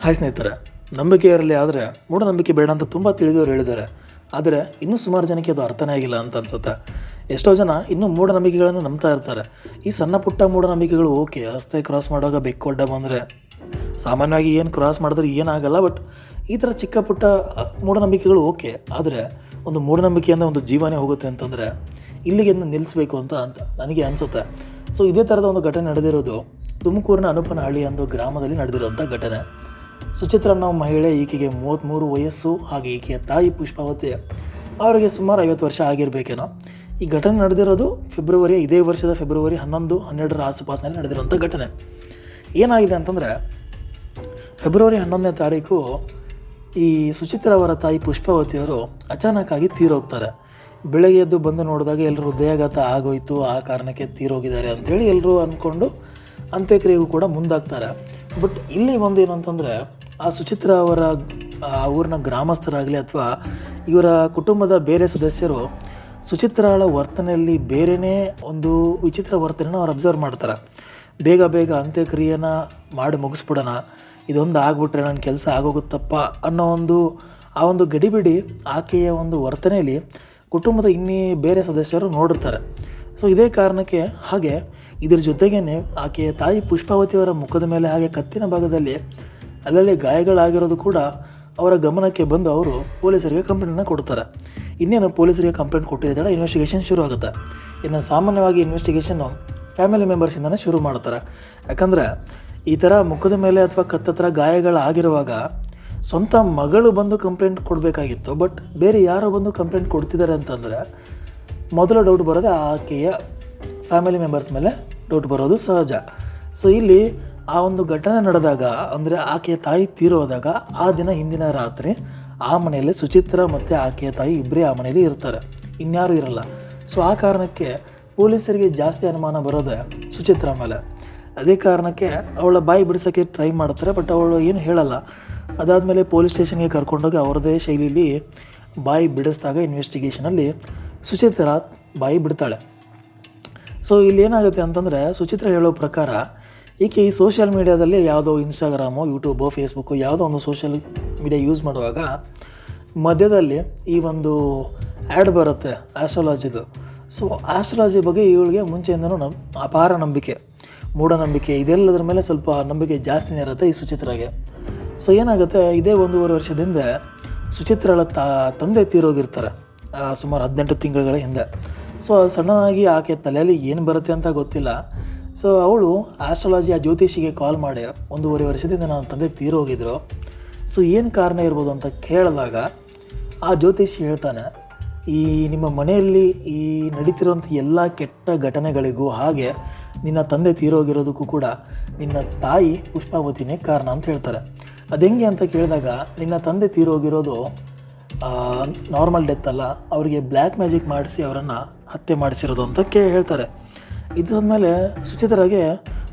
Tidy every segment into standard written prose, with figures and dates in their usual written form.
Hi ಸ್ನೇಹಿತರೆ, ನಂಬಿಕೆ ಇರಲಿ ಆದರೆ ಮೂಢನಂಬಿಕೆ ಬೇಡ ಅಂತ ತುಂಬ ತಿಳಿದವರು ಹೇಳಿದ್ದಾರೆ. ಆದರೆ ಇನ್ನೂ ಸುಮಾರು ಜನಕ್ಕೆ ಅದು ಅರ್ಥನೇ ಆಗಿಲ್ಲ ಅಂತ ಅನಿಸುತ್ತೆ. ಎಷ್ಟೋ ಜನ ಇನ್ನೂ ಮೂಢನಂಬಿಕೆಗಳನ್ನು ನಂಬ್ತಾ ಇರ್ತಾರೆ. ಈ ಸಣ್ಣ ಪುಟ್ಟ ಮೂಢನಂಬಿಕೆಗಳು ಓಕೆ, ರಸ್ತೆ ಕ್ರಾಸ್ ಮಾಡುವಾಗ ಬೆಕ್ಕು ಅಡ್ಡ ಬಂದರೆ ಸಾಮಾನ್ಯವಾಗಿ ಏನು ಕ್ರಾಸ್ ಮಾಡಿದ್ರೆ ಏನಾಗಲ್ಲ. ಬಟ್ ಈ ಥರ ಚಿಕ್ಕ ಪುಟ್ಟ ಮೂಢನಂಬಿಕೆಗಳು ಓಕೆ, ಆದರೆ ಒಂದು ಮೂಢನಂಬಿಕೆಯಿಂದ ಒಂದು ಜೀವನೇ ಹೋಗುತ್ತೆ ಅಂತಂದರೆ ಇಲ್ಲಿಗೆ ನಿಲ್ಲಿಸಬೇಕು ಅಂತ ನನಗೆ ಅನಿಸುತ್ತೆ. ಸೊ ಇದೇ ಥರದ ಒಂದು ಘಟನೆ ನಡೆದಿರೋದು ತುಮಕೂರಿನ ಅನುಪನಹಳ್ಳಿ ಅನ್ನೋ ಗ್ರಾಮದಲ್ಲಿ ನಡೆದಿರುವಂಥ ಘಟನೆ. ಸುಚಿತ್ರ ಅನ್ನೋ ಮಹಿಳೆ, ಈಕೆಗೆ 33 ವಯಸ್ಸು. ಹಾಗೆ ಈಕೆಯ ತಾಯಿ ಪುಷ್ಪಾವತಿ, ಅವರಿಗೆ ಸುಮಾರು 50 ವರ್ಷ ಆಗಿರಬೇಕೇನೋ. ಈ ಘಟನೆ ನಡೆದಿರೋದು ಇದೇ ವರ್ಷದ ಫೆಬ್ರವರಿ 11, 12 ಆಸುಪಾಸಿನಲ್ಲಿ ನಡೆದಿರುವಂಥ ಘಟನೆ. ಏನಾಗಿದೆ ಅಂತಂದರೆ, ಫೆಬ್ರವರಿ 11ನೇ ತಾರೀಕು ಈ ಸುಚಿತ್ರ ಅವರ ತಾಯಿ ಪುಷ್ಪಾವತಿಯವರು ಅಚಾನಕ್ಕಾಗಿ ತೀರೋಗ್ತಾರೆ. ಬೆಳಗ್ಗೆ ಎದ್ದು ಬಂದು ನೋಡಿದಾಗ ಎಲ್ಲರೂ ಹೃದಯಾಘಾತ ಆಗೋಯಿತು, ಆ ಕಾರಣಕ್ಕೆ ತೀರೋಗಿದ್ದಾರೆ ಅಂಥೇಳಿ ಎಲ್ಲರೂ ಅಂದ್ಕೊಂಡು ಅಂತ್ಯಕ್ರಿಯೆಗೂ ಕೂಡ ಮುಂದಾಗ್ತಾರೆ. ಬಟ್ ಇಲ್ಲಿ ಒಂದೇನು ಅಂತಂದರೆ, ಆ ಸುಚಿತ್ರ ಅವರ ಊರಿನ ಗ್ರಾಮಸ್ಥರಾಗಲಿ ಅಥವಾ ಇವರ ಕುಟುಂಬದ ಬೇರೆ ಸದಸ್ಯರು ಸುಚಿತ್ರಳ ವರ್ತನೆಯಲ್ಲಿ ಬೇರೆಯೇ ಒಂದು ವಿಚಿತ್ರ ವರ್ತನೆಯನ್ನು ಅವ್ರು ಅಬ್ಸರ್ವ್ ಮಾಡ್ತಾರೆ. ಬೇಗ ಅಂತ್ಯಕ್ರಿಯೆನ ಮಾಡಿ ಮುಗಿಸ್ಬಿಡೋಣ, ಇದೊಂದು ಆಗ್ಬಿಟ್ರೆ ನನ್ನ ಕೆಲಸ ಆಗೋಗುತ್ತಪ್ಪ ಅನ್ನೋ ಆ ಒಂದು ಗಡಿಬಿಡಿ ಆಕೆಯ ಒಂದು ವರ್ತನೆಯಲ್ಲಿ ಕುಟುಂಬದ ಬೇರೆ ಸದಸ್ಯರು ನೋಡಿರ್ತಾರೆ. ಸೊ ಇದೇ ಕಾರಣಕ್ಕೆ, ಹಾಗೆ ಇದರ ಜೊತೆಗೇ ಆಕೆಯ ತಾಯಿ ಪುಷ್ಪಾವತಿಯವರ ಮುಖದ ಮೇಲೆ ಹಾಗೆ ಕತ್ತಿನ ಭಾಗದಲ್ಲಿ ಅಲ್ಲಲ್ಲಿ ಗಾಯಗಳಾಗಿರೋದು ಕೂಡ ಅವರ ಗಮನಕ್ಕೆ ಬಂದು ಅವರು ಪೊಲೀಸರಿಗೆ ಕಂಪ್ಲೇಂಟನ್ನು ಕೊಡ್ತಾರೆ. ಇನ್ನೇನು ಪೊಲೀಸರಿಗೆ ಕಂಪ್ಲೇಂಟ್ ಕೊಟ್ಟಿದ್ದಾಳೆ, ಇನ್ವೆಸ್ಟಿಗೇಷನ್ ಶುರು ಆಗುತ್ತೆ. ಇನ್ನು ಸಾಮಾನ್ಯವಾಗಿ ಇನ್ವೆಸ್ಟಿಗೇಷನ್ನು ಫ್ಯಾಮಿಲಿ ಮೆಂಬರ್ಸಿಂದನೇ ಶುರು ಮಾಡ್ತಾರೆ. ಯಾಕಂದರೆ ಈ ಥರ ಮುಖದ ಮೇಲೆ ಅಥವಾ ಕತ್ತತ್ರ ಗಾಯಗಳಾಗಿರುವಾಗ ಸ್ವಂತ ಮಗಳು ಬಂದು ಕಂಪ್ಲೇಂಟ್ ಕೊಡಬೇಕಾಗಿತ್ತು. ಬಟ್ ಬೇರೆ ಯಾರೋ ಬಂದು ಕಂಪ್ಲೇಂಟ್ ಕೊಡ್ತಿದ್ದಾರೆ ಅಂತಂದರೆ ಮೊದಲ ಡೌಟ್ ಬರೋದೇ ಆಕೆಯ ಫ್ಯಾಮಿಲಿ ಮೆಂಬರ್ಸ್ ಮೇಲೆ ಡೌಟ್ ಬರೋದು ಸಹಜ. ಸೊ ಇಲ್ಲಿ ಆ ಒಂದು ಘಟನೆ ನಡೆದಾಗ, ಅಂದರೆ ಆಕೆಯ ತಾಯಿ ತೀರೋದಾಗ ಆ ದಿನ ಹಿಂದಿನ ರಾತ್ರಿ ಆ ಮನೆಯಲ್ಲಿ ಸುಚಿತ್ರ ಮತ್ತು ಆಕೆಯ ತಾಯಿ ಇಬ್ಬರೇ ಆ ಮನೆಯಲ್ಲಿ ಇರ್ತಾರೆ, ಇನ್ಯಾರೂ ಇರಲ್ಲ. ಸೊ ಆ ಕಾರಣಕ್ಕೆ ಪೊಲೀಸರಿಗೆ ಜಾಸ್ತಿ ಅನುಮಾನ ಬರೋದೆ ಸುಚಿತ್ರ ಮೇಲೆ. ಅದೇ ಕಾರಣಕ್ಕೆ ಅವಳ ಬಾಯಿ ಬಿಡಿಸೋಕ್ಕೆ ಟ್ರೈ ಮಾಡ್ತಾರೆ, ಬಟ್ ಅವಳು ಏನು ಹೇಳಲ್ಲ. ಅದಾದಮೇಲೆ ಪೊಲೀಸ್ ಸ್ಟೇಷನ್ಗೆ ಕರ್ಕೊಂಡೋಗಿ ಅವರದೇ ಶೈಲಿಯಲ್ಲಿ ಬಾಯಿ ಬಿಡಿಸಿದಾಗ ಇನ್ವೆಸ್ಟಿಗೇಷನಲ್ಲಿ ಸುಚಿತ್ರ ಬಾಯಿ ಬಿಡ್ತಾಳೆ. ಸೊ ಇಲ್ಲಿ ಏನಾಗುತ್ತೆ ಅಂತಂದರೆ, ಸುಚಿತ್ರ ಹೇಳೋ ಪ್ರಕಾರ ಈಕೆ ಈ ಸೋಷಿಯಲ್ ಮೀಡ್ಯಾದಲ್ಲಿ ಯಾವುದೋ ಇನ್ಸ್ಟಾಗ್ರಾಮು, ಯೂಟ್ಯೂಬು, ಫೇಸ್ಬುಕ್ಕು ಯಾವುದೋ ಒಂದು ಸೋಷಿಯಲ್ ಮೀಡಿಯಾ ಯೂಸ್ ಮಾಡುವಾಗ ಮಧ್ಯದಲ್ಲಿ ಈ ಒಂದು ಆ್ಯಡ್ ಬರುತ್ತೆ ಆಸ್ಟ್ರಾಲಜಿದು. ಸೊ ಆಸ್ಟ್ರಾಲಜಿ ಬಗ್ಗೆ ಇವಳಿಗೆ ಮುಂಚೆಯಿಂದನೂ ಅಪಾರ ನಂಬಿಕೆ, ಮೂಢನಂಬಿಕೆ ಇದೆಲ್ಲದರ ಮೇಲೆ ಸ್ವಲ್ಪ ನಂಬಿಕೆ ಜಾಸ್ತಿನೇ ಇರುತ್ತೆ ಈ ಸುಚಿತ್ರಾಗೆ. ಸೊ ಏನಾಗುತ್ತೆ, ಇದೇ 1.5 ವರ್ಷದಿಂದ ಸುಚಿತ್ರಳ ತಂದೆ ತೀರೋಗಿರ್ತಾರೆ, ಸುಮಾರು 18 ತಿಂಗಳ ಹಿಂದೆ. ಸೊ ಸಡನ್ನಾಗಿ ಆಕೆ ತಲೆಯಲ್ಲಿ ಏನು ಬರುತ್ತೆ ಅಂತ ಗೊತ್ತಿಲ್ಲ. ಸೊ ಅವಳು ಆಸ್ಟ್ರಾಲಜಿ ಆ ಜ್ಯೋತಿಷಿಗೆ ಕಾಲ್ ಮಾಡಿ 1.5 ವರ್ಷದಿಂದ ನನ್ನ ತಂದೆ ತೀರೋಗಿದ್ರು, ಸೊ ಏನು ಕಾರಣ ಇರ್ಬೋದು ಅಂತ ಕೇಳಿದಾಗ ಆ ಜ್ಯೋತಿಷಿ ಹೇಳ್ತಾನೆ, ಈ ನಿಮ್ಮ ಮನೆಯಲ್ಲಿ ಈ ನಡೀತಿರೋಂಥ ಎಲ್ಲ ಕೆಟ್ಟ ಘಟನೆಗಳಿಗೂ ಹಾಗೆ ನಿನ್ನ ತಂದೆ ತೀರೋಗಿರೋದಕ್ಕೂ ಕೂಡ ನಿನ್ನ ತಾಯಿ ಪುಷ್ಪಾವತಿನೇ ಕಾರಣ ಅಂತ ಹೇಳ್ತಾರೆ. ಅದೆಂಗೆ ಅಂತ ಕೇಳಿದಾಗ, ನಿನ್ನ ತಂದೆ ತೀರೋಗಿರೋದು ನಾರ್ಮಲ್ ಡೆತ್ ಅಲ್ಲ, ಅವರಿಗೆ ಬ್ಲ್ಯಾಕ್ ಮ್ಯಾಜಿಕ್ ಮಾಡಿಸಿ ಅವರನ್ನು ಹತ್ಯೆ ಮಾಡಿಸಿರೋದು ಅಂತ ಹೇಳ್ತಾರೆ. ಇದಾದಮೇಲೆ ಸುಚಿತ್ರಾಗೆ,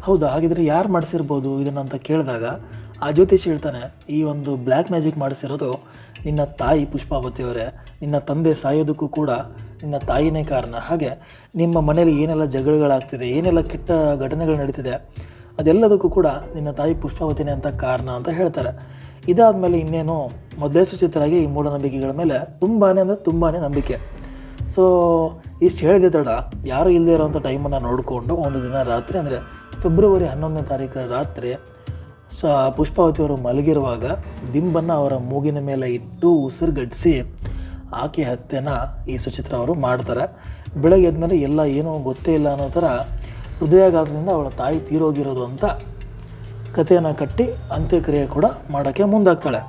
ಹೌದಾ ಹಾಗಿದ್ರೆ ಯಾರು ಮಾಡಿಸಿರ್ಬೋದು ಇದನ್ನು ಅಂತ ಕೇಳಿದಾಗ ಆ ಜ್ಯೋತಿಷಿ ಹೇಳ್ತಾನೆ, ಈ ಒಂದು ಬ್ಲ್ಯಾಕ್ ಮ್ಯಾಜಿಕ್ ಮಾಡಿಸಿರೋದು ನಿನ್ನ ತಾಯಿ ಪುಷ್ಪಾವತಿಯವರೇ, ನಿನ್ನ ತಂದೆ ಸಾಯೋದಕ್ಕೂ ಕೂಡ ನಿನ್ನ ತಾಯಿನೇ ಕಾರಣ. ಹಾಗೆ ನಿಮ್ಮ ಮನೇಲಿ ಏನೆಲ್ಲ ಜಗಳಗಳಾಗ್ತಿದೆ, ಏನೆಲ್ಲ ಕೆಟ್ಟ ಘಟನೆಗಳು ನಡೀತಿದೆ, ಅದೆಲ್ಲದಕ್ಕೂ ಕೂಡ ನಿನ್ನ ತಾಯಿ ಪುಷ್ಪಾವತಿನೇ ಅಂತ ಕಾರಣ ಅಂತ ಹೇಳ್ತಾರೆ. ಇದಾದಮೇಲೆ ಇನ್ನೇನು ಮೊದಲೇ ಸುಚಿತ್ರಾಗಿ ಈ ಮೂಢನಂಬಿಕೆಗಳ ಮೇಲೆ ತುಂಬಾ ನಂಬಿಕೆ. ಸೊ ಇಷ್ಟು ಹೇಳಿದೆ ತಡ, ಯಾರು ಇಲ್ಲದೆ ಇರೋವಂಥ ಟೈಮನ್ನು ನೋಡಿಕೊಂಡು ಒಂದು ದಿನ ರಾತ್ರಿ, ಅಂದರೆ ಫೆಬ್ರವರಿ 11ನೇ ತಾರೀಕು ರಾತ್ರಿ ಪುಷ್ಪಾವತಿಯವರು ಮಲಗಿರುವಾಗ ದಿಂಬನ್ನು ಅವರ ಮೂಗಿನ ಮೇಲೆ ಇಟ್ಟು ಉಸಿರುಗಟ್ಟಿಸಿ ಆಕೆ ಹತ್ಯೆನ ಈ ಸುಚಿತ್ರ ಅವರು ಮಾಡ್ತಾರೆ. ಬೆಳಗ್ಗೆ ಎದ್ಮೇಲೆ ಎಲ್ಲ ಏನೂ ಗೊತ್ತೇ ಇಲ್ಲ ಅನ್ನೋ ಥರ ಹೃದಯಾಘಾತದಿಂದ ಅವಳ ತಾಯಿ ತೀರೋಗಿರೋದು ಅಂತ ಕಥೆಯನ್ನು ಕಟ್ಟಿ ಅಂತ್ಯಕ್ರಿಯೆ ಕೂಡ ಮಾಡೋಕ್ಕೆ ಮುಂದಾಗ್ತಾಳೆ.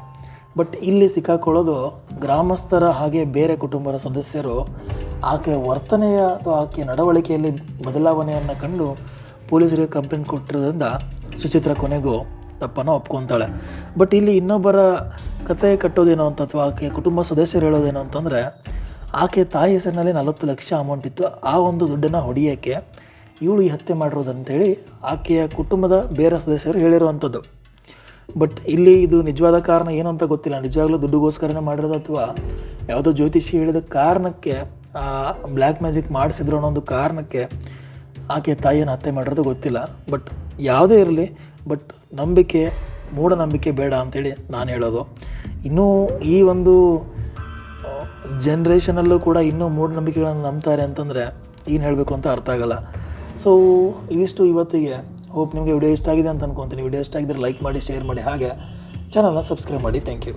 ಬಟ್ ಇಲ್ಲಿ ಸಿಕ್ಕಾಕೊಳ್ಳೋದು ಗ್ರಾಮಸ್ಥರ ಹಾಗೆ ಬೇರೆ ಕುಟುಂಬದ ಸದಸ್ಯರು ಆಕೆಯ ವರ್ತನೆಯ ಅಥವಾ ಆಕೆಯ ನಡವಳಿಕೆಯಲ್ಲಿ ಬದಲಾವಣೆಯನ್ನು ಕಂಡು ಪೊಲೀಸರಿಗೆ ಕಂಪ್ಲೇಂಟ್ ಕೊಟ್ಟಿರೋದ್ರಿಂದ ಸುಚಿತ್ರ ಕೊನೆಗೂ ತಪ್ಪನ್ನು ಒಪ್ಕೊತಾಳೆ. ಬಟ್ ಇಲ್ಲಿ ಇನ್ನೊಬ್ಬರ ಕಥೆ ಕಟ್ಟೋದೇನೋ ಅಂತ, ಅಥವಾ ಆಕೆಯ ಕುಟುಂಬ ಸದಸ್ಯರು ಹೇಳೋದೇನೋ ಅಂತಂದರೆ, ಆಕೆಯ ತಾಯಿ ಹೆಸರಿನಲ್ಲಿ 40 ಲಕ್ಷ ಅಮೌಂಟ್ ಇತ್ತು, ಆ ಒಂದು ದುಡ್ಡನ್ನು ಹೊಡೆಯೋಕ್ಕೆ ಇವಳು ಈ ಹತ್ಯೆ ಮಾಡಿರೋದಂತೇಳಿ ಆಕೆಯ ಕುಟುಂಬದ ಬೇರೆ ಸದಸ್ಯರು ಹೇಳಿರುವಂಥದ್ದು. ಬಟ್ ಇಲ್ಲಿ ಇದು ನಿಜವಾದ ಕಾರಣ ಏನು ಅಂತ ಗೊತ್ತಿಲ್ಲ. ನಿಜವಾಗ್ಲೂ ದುಡ್ಡುಗೋಸ್ಕರನೇ ಮಾಡಿರೋದು ಅಥವಾ ಯಾವುದೋ ಜ್ಯೋತಿಷಿ ಹೇಳಿದ ಕಾರಣಕ್ಕೆ ಬ್ಲ್ಯಾಕ್ ಮ್ಯಾಜಿಕ್ ಮಾಡಿಸಿದ್ರು ಅನ್ನೋ ಒಂದು ಕಾರಣಕ್ಕೆ ಆಕೆ ತಾಯಿಯನ್ನು ಹತ್ಯೆ ಮಾಡಿರೋದು ಗೊತ್ತಿಲ್ಲ. ಬಟ್ ಯಾವುದೇ ಇರಲಿ, ಬಟ್ ನಂಬಿಕೆ ಮೂಢನಂಬಿಕೆ ಬೇಡ ಅಂಥೇಳಿ ನಾನು ಹೇಳೋದು. ಇನ್ನೂ ಈ ಒಂದು ಜನ್ರೇಷನಲ್ಲೂ ಕೂಡ ಇನ್ನೂ ಮೂಢನಂಬಿಕೆಗಳನ್ನು ನಂಬ್ತಾರೆ ಅಂತಂದರೆ ಏನು ಹೇಳಬೇಕು ಅಂತ ಅರ್ಥ ಆಗಲ್ಲ. ಸೊ ಇದಿಷ್ಟು ಇವತ್ತಿಗೆ. ಹೋಪ್ ನಿಮಗೆ ವಿಡಿಯೋ ಇಷ್ಟ ಆಗಿದೆ ಅಂತ ಅನ್ಕೊತೀನಿ. ವಿಡಿಯೋ ಇಷ್ಟ ಆಗಿದ್ದರೆ ಲೈಕ್ ಮಾಡಿ, ಶೇರ್ ಮಾಡಿ, ಹಾಗೆ ಚಾನಲ್ನ ಸಬ್ಸ್ಕ್ರೈಬ್ ಮಾಡಿ. Thank you.